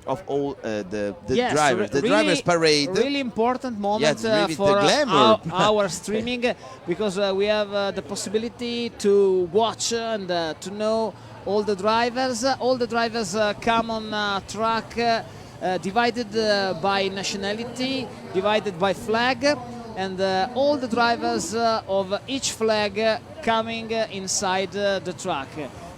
Of all the yes, drivers, the drivers parade. Really important moment really for our streaming, because we have the possibility to watch and to know all the drivers. All the drivers come on track, divided by nationality, divided by flag, and all the drivers of each flag coming inside the track.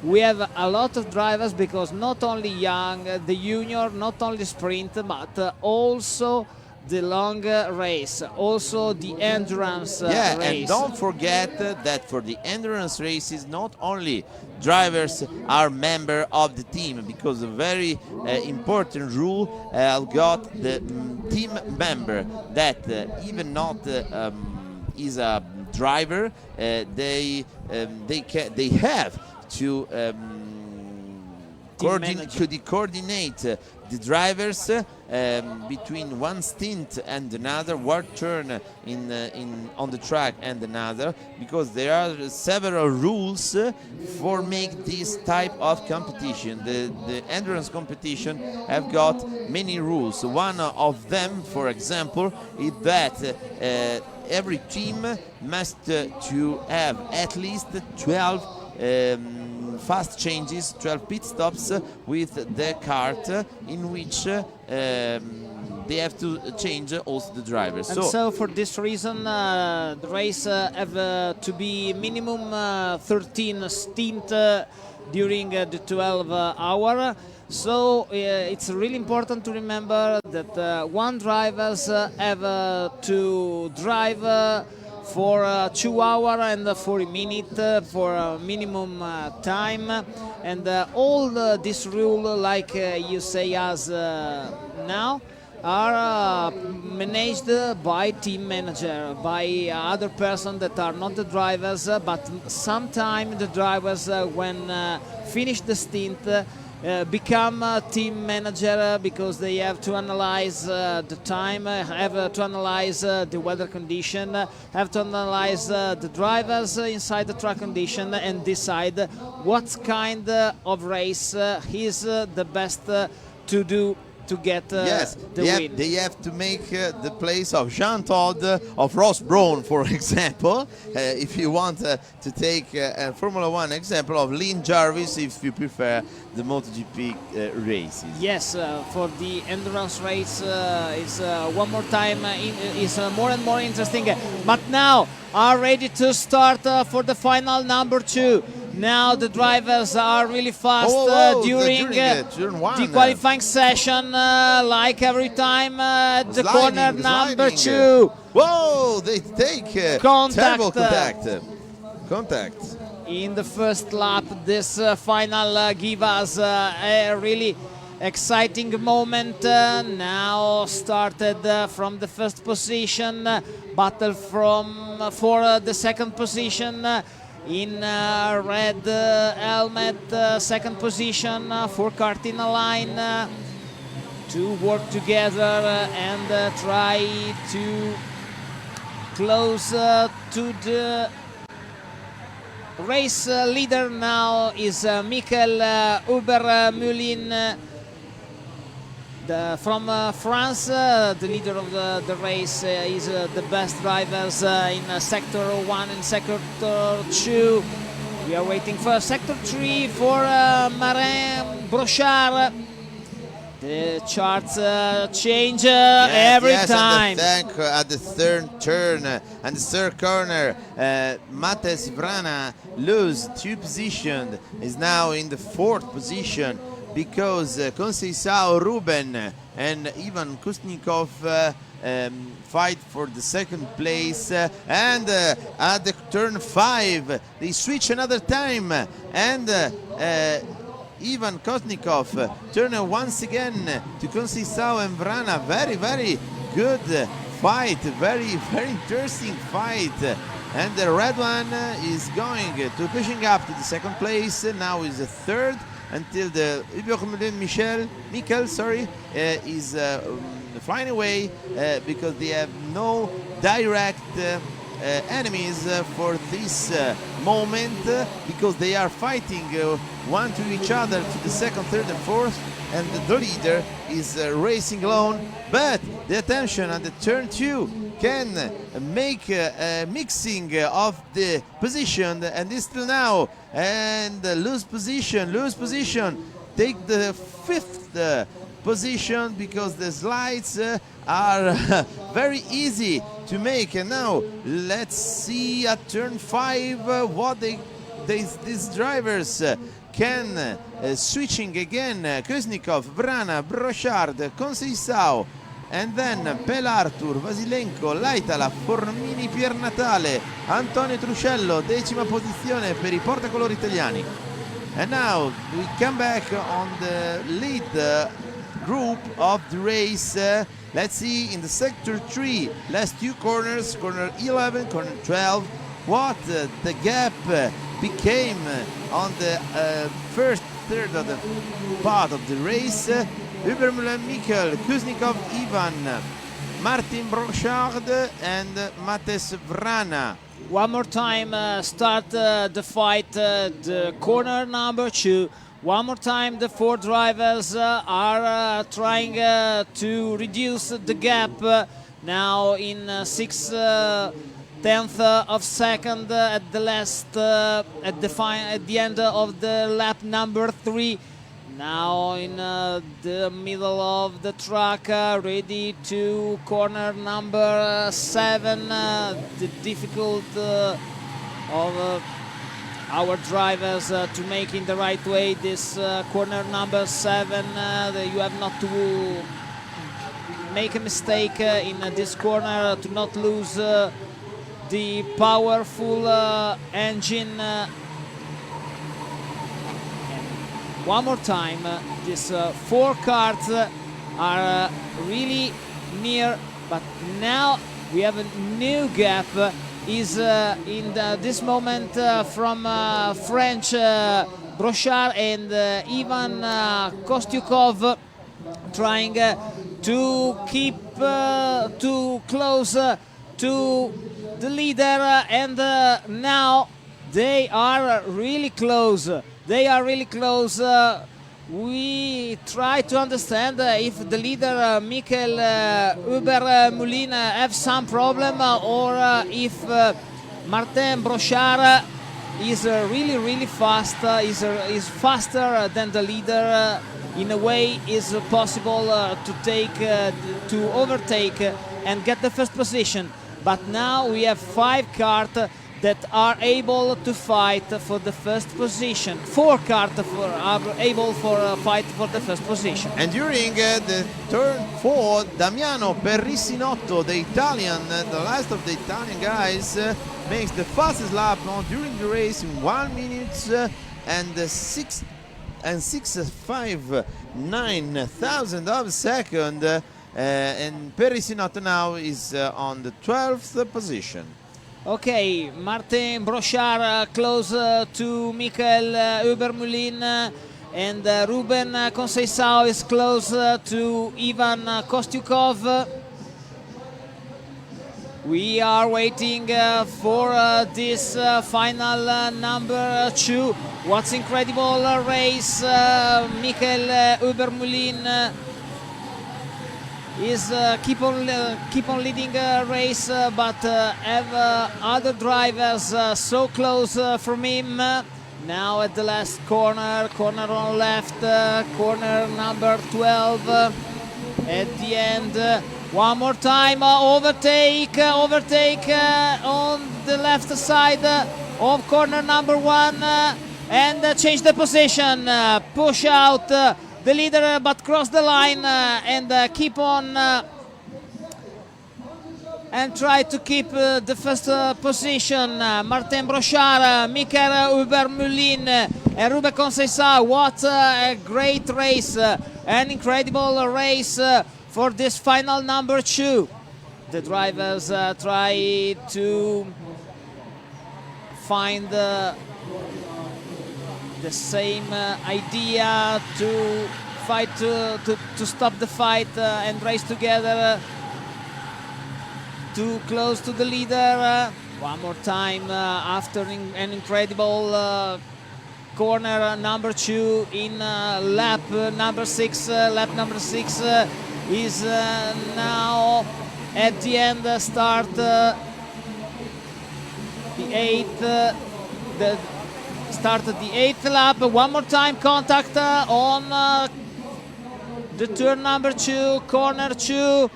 We have a lot of drivers, because not only young, the junior, not only sprint, but also the long race, also the endurance race. And don't forget that for the endurance races, not only drivers are member of the team, because a very important rule got the team member that even not is a driver, they have to coordinate the drivers between one stint and another, one turn on the track and another, because there are several rules for make this type of competition. The endurance competition have got many rules. One of them, for example, is that every team must to have at least 12 fast changes, 12 pit stops with the kart, in which they have to change also the drivers. And so for this reason, the race have to be minimum 13 stint during the 12 hour. So it's really important to remember that one drivers have to drive for 2 hours and 40 minutes for minimum time, and all this rule, like you say as now, are managed by team manager, by other persons that are not the drivers, but sometimes the drivers, when finish the stint, become a team manager, because they have to analyze the time, have to analyze the weather condition, have to analyze the drivers inside the track condition, and decide what kind of race is the best to do to get the win. They have to make the place of Jean Todt, of Ross Brawn, for example. If you want to take a Formula 1 example, of Lynn Jarvis, if you prefer the MotoGP races. Yes, for the endurance race, it's one more time, is more and more interesting. But now are ready to start for the final number 2. Now the drivers are really fast during the qualifying session, like every time at the corner number 2. Whoa, they take terrible contact. In the first lap, this final give us a really exciting moment. Now started from the first position, battle for the second position. In red helmet, second position for Cartina line, to work together and try to close to the race leader. Now is Michael Huber-Mullin from France. The leader of the race is the best drivers in Sector 1 and Sector 2. We are waiting for Sector 3 for Marin Brochard. The charts change every time. And at the third turn and the third corner, Mates Vrana lose 2 positions, is now in the 4th position, because Conceição, Ruben and Ivan Kustnikov fight for the 2nd place, and at the turn 5 they switch another time, and Ivan Koznikov turn once again to Conceição and Vrana. Very good fight, very interesting fight. And the red one is going to pushing up to the second place. Now is the third until the Michael is flying away because they have no direct enemies for this moment because they are fighting one to each other to the second, third and fourth, and the leader is racing alone. But the attention at the turn 2 can make a mixing of the position, and this till now, and lose position, take the fifth position because the slides are very easy to make. And now let's see at turn 5 what these drivers can switching again. Koznikov, Vrana, Brochard, Conceição, and then Pelartur, Vasilenko, Laitala, Formini, Piernatale, Antonio Trucello, 10ª posizione per i portacolori italiani. And now we come back on the lead group of the race. Let's see in the sector 3, last 2 corners, corner 11, corner 12, what the gap became on the first third of the part of the race. Ubermüller Michael, Koznikov Ivan, Martin Brochard and Mates Vrana. One more time, start the fight, the corner number 2. One more time, the 4 drivers are trying to reduce the gap. Now in 6/10 of second at the last, at the end of the lap number 3. Now in the middle of the track, ready to corner number 7. The difficult of our drivers to make in the right way this corner number 7. You have not to make a mistake in this corner, to not lose the powerful engine. One more time, these 4 cars are really near, but now we have a new gap. Is in this moment from French Brochard and Ivan Kostyukov, trying to keep too close to the leader, and now they are really close. They are really close. We try to understand if the leader Michael Ubermüller have some problem, or if Martin Brochard is really fast, is faster than the leader. In a way, is possible to overtake and get the first position. But now we have 5 cars that are able to fight for the first position. 4 cars are able to fight for the first position. And during the turn 4, Damiano Perrissinotto, the Italian, the last of the Italian guys, makes the fastest lap during the race in 1 minute and 6.59 of a second. And Perrissinotto now is on the 12th position. Okay, Martin Brochard close to Michael Ubermüller, and Ruben Conceição is close to Ivan Kostyukov. We are waiting for this final number 2. What's incredible race! Michael Ubermüller is keep on leading race, but have other drivers so close from him. Now at the last corner on left, corner number 12. At the end, one more time, overtake on the left side of corner number 1, and change the position, push out the leader, but cross the line and keep on and try to keep the first position. Martin Brochard, Michael Ubermüller and Ruben Conceição. What a great race, an incredible race for this final number 2. The drivers try to find the same idea to fight to stop the fight and race together too close to the leader. One more time after an incredible corner number 2 in lap number 6. Lap number 6 is now at the end. Start the 8th. Started the 8th lap. One more time contact on the turn number 2, corner 2,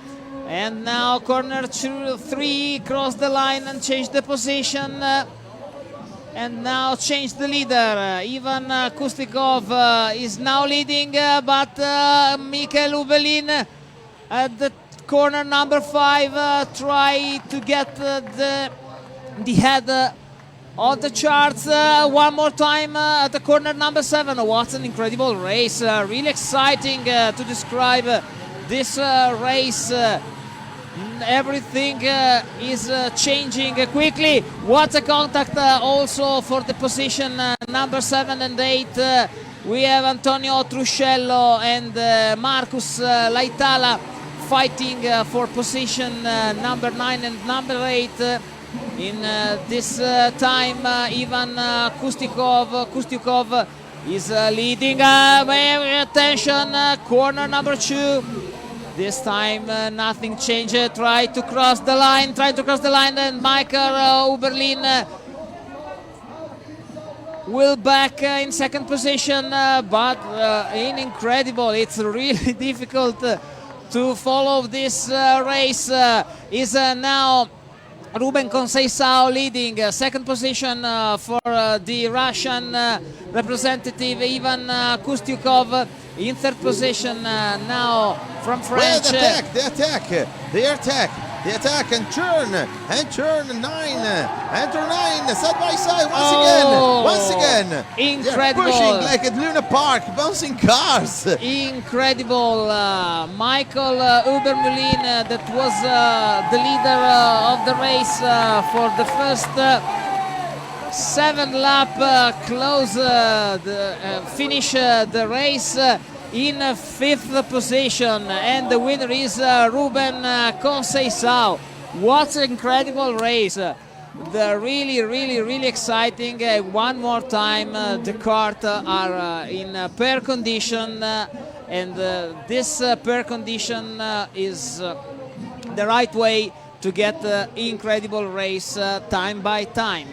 and now corner 3, cross the line and change the position, and now change the leader. Ivan Kustikov is now leading, but Michael Ubelin at the corner number 5 try to get the head of the charts. One more time at the corner number 7. What an incredible race, really exciting to describe this race. Everything is changing quickly. What a contact also for the position number 7 and 8. We have Antonio Truscello and Marcus Laitala fighting for position number 9 and number 8. In this time, Ivan Kustikov is leading. Attention, corner number 2. This time nothing changed. Try to cross the line, and Michael Uberlin will back in second position, but incredible. It's really difficult to follow this race. Is now Ruben Conceição leading, second position for the Russian representative Ivan Kustikov. In third position now from French. Well, the attack, and turn 9, enter 9, side by side once again. Incredible. They're pushing like at Luna Park, bouncing cars. Incredible. Michael Ubermulin, that was the leader of the race for the first 7 lap, finish the race in 5th position, and the winner is Ruben Conceição. What an incredible race. The really exciting. One more time, the cars are in pair condition, and this pair condition is the right way to get incredible race time by time.